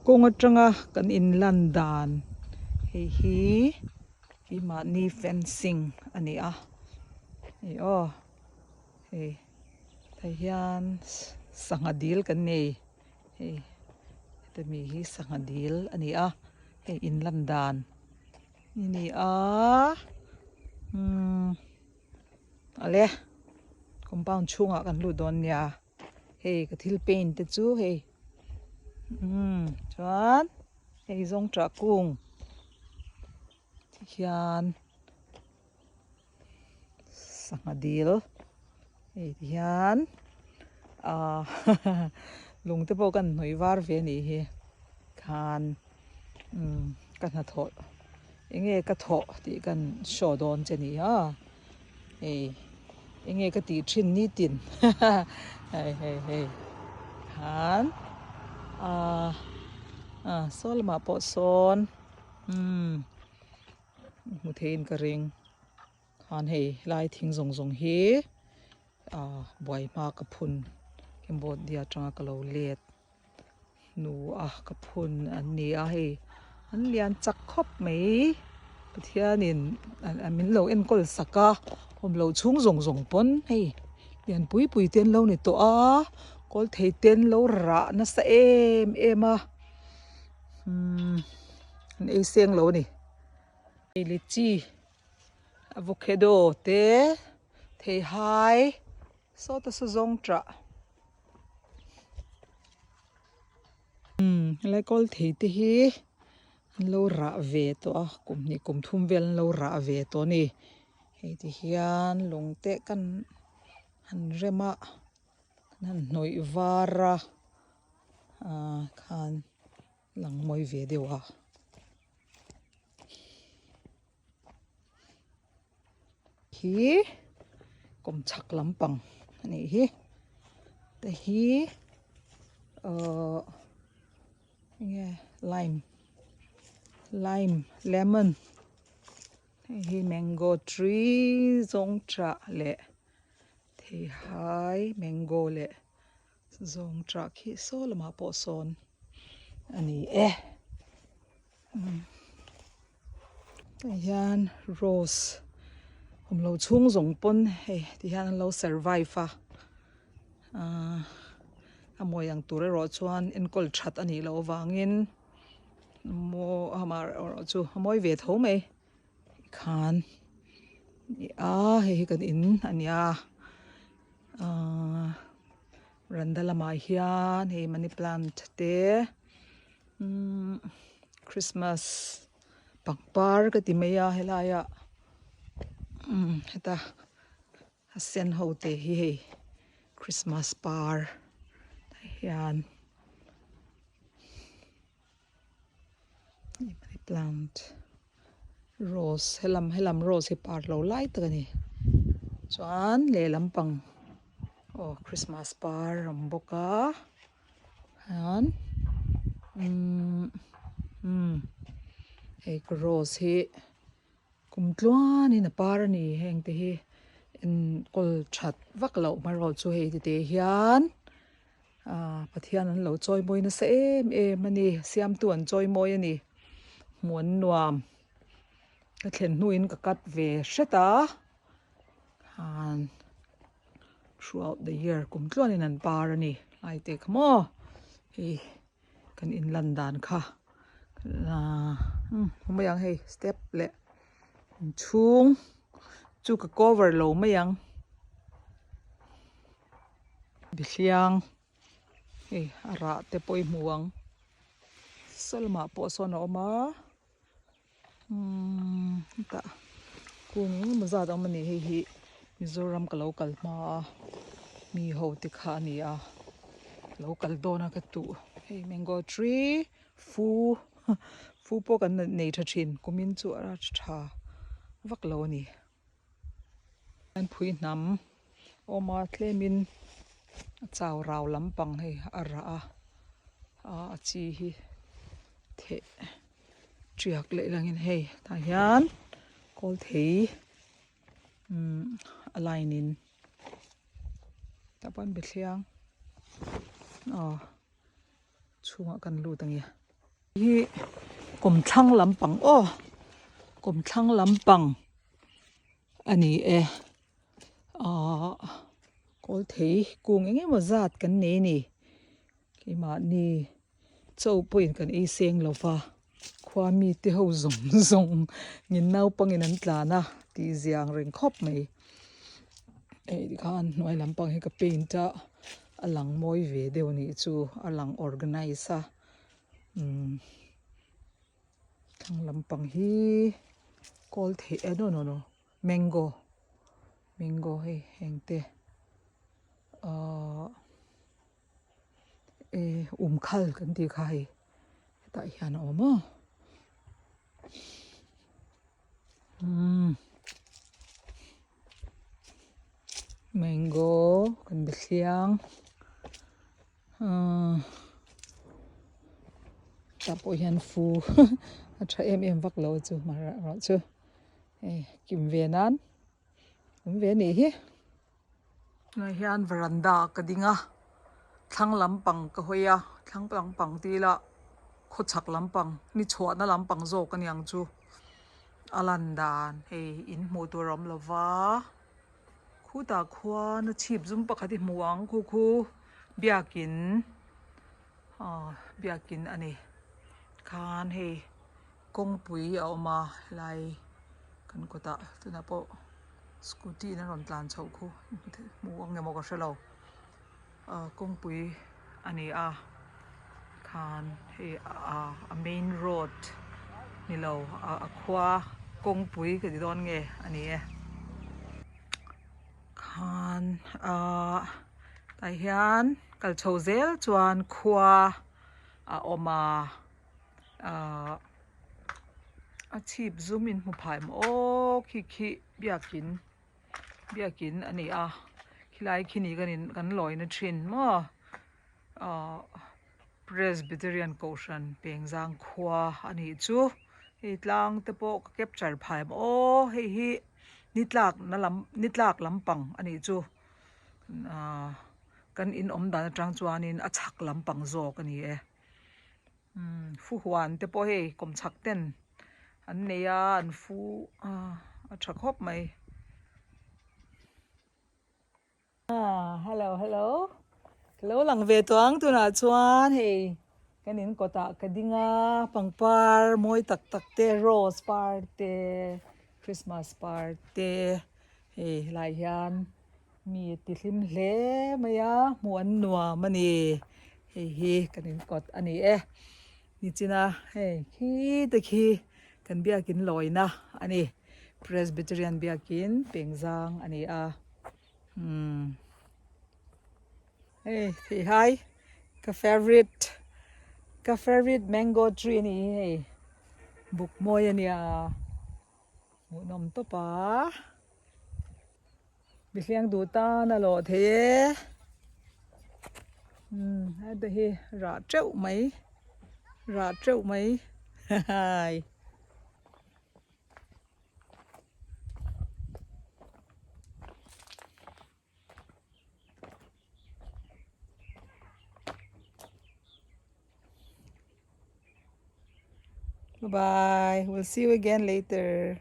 kung atanga kan in landan hi ma ni fencing ani a hey hian sangadil kan nei mi hi sangadil ani a hei in landan ni a ale compound chunga kan lu don ya hei ka thil paint te chu hei chuan hei zong tra kung hian sangadil hei hian lung te pawh kan hnawih var ve ni hi khan kan hna thaw enge ka thaw tih kan show dawn che ni ha hei enge ka ti thin ni tin hei khan solma pawh sawn mu thein ka ring khan hei lai thing zong zong hi buai hma ka phun Cambodia atanga ka lo let nu ka phun an ni a hei an lian chak khop mai pathianin min lo en kol saka hom lo chung zong zong pon hei lian pui pui ten lo ni to a kol thei ten lo ra na sa em a an ei seng lo ni lychee avocado te theihai so ta su zong tra lai kol thei te hi an lo ra ve to a kum thum vel an lo ra ve to ni hei ti hian lung te kan han rema han hnawih vara khan lang mawi ve dewa hi kum chak lampang ani hi te hi lime lemon hi mango tree zong tra le theihai mango le zong tra khi so lama pawh sawn ani hian rose hom lo chung zong pon hei ti hian an lo survive a mawi ang tur erawh chuan enkol that ani lo wangin chu mawi ve tho mai khan hei kan in ania randa lamah hian hei money plant te Christmas pangpar ka ti mai a helaya heta a sen ho te hi hei Christmas par hian money plant rose helam rose hi par lo lai tak ani chuan le lampang Christmas par ram boka hian hei rose hi kum tluanin a par ani heng te hi en kol that vak lo marol chu hei te hian pathian an lo chawi mawi na sa em ani siam tu an chawi mawi ani hmuan nuam ka thlen hnuin ka kat ve hreta throughout the year kum tluanin an par ani ai te khamo hei kan in landan kha mayang hei step le chung chu ka cover lo mayang bihliang hei ara te poi muang salma pawh sawn a awma ta kung mazat awm ani hei hi Mizoram ka lo kal hma mi ho ti kha ani a local dona ka tu hei mango tree fu pawh kan nei tha thin kumin chu ara tha vak lo ani an phui hnam awma tlemin chaw raw lampang hei ara a chi hi the triak le langin hei ta hian kol thei a line in tapan bithliang chunga kan lu tangi hi kum thlang lampang o kum thlang lampang ani e kol thei kung enge mo zat kan ne ni ki ma ni chau point kan e seng lova khwa mi te ho zong zong ngin nau pangin an tlana ti ziang reng khop mai e khan noi lampang he ka painta alang moi ve deu ni chu alang organize a thang lampang hi kol thei no mango he hengte khal kan ti kha hi ta hian oma mango kan be hliang tapo hian fu a tha em vak lo chu ma ra chu kim ve nan ve ni hi ngai hian veranda ka dinga thlang lampang ka hoya thlang lampang ti la khochak lampang ni chhuana lampang zo kan yang chu alandan in mu tu ram lova khu ta khwa na chip zum pakhati muang khu biakin ani khan kongpui a oma lai kan kota tuna po scooty na ron tlan chho khu muang nge mo ka shelo kongpui ani a khan a main road ni lo a khwa kongpui ka di don nge ani e khan tai hian kal chho zel chuan khwa a oma a chip zoom in mu phai mo khi biakin ani a khilai khini kan loina thin mo Presbyterian Koshan Pengjang khwa ani chu tlang te po ka capture phai mo hi nitlak lampang ani chu kan in om dan atang chuanin a chak lampang zo ani e fu huan te po kom chak ten an neya an fu a thak hop mai hello lang ve tuang tuna chuan kanin kota kadinga pangpar moi tak te rose par te Christmas par te lai hian mi ti hlim hle maya muan nuwa mani hi kanin kot ani ni china khi kan biakin loina ani Presbyterian biakin Pengjang ani a hi ka favorite mango tree ni buk moi ania mu nom to pa bihliang du ta na lo the da hi ra treu mai hai bye, we'll see you again later.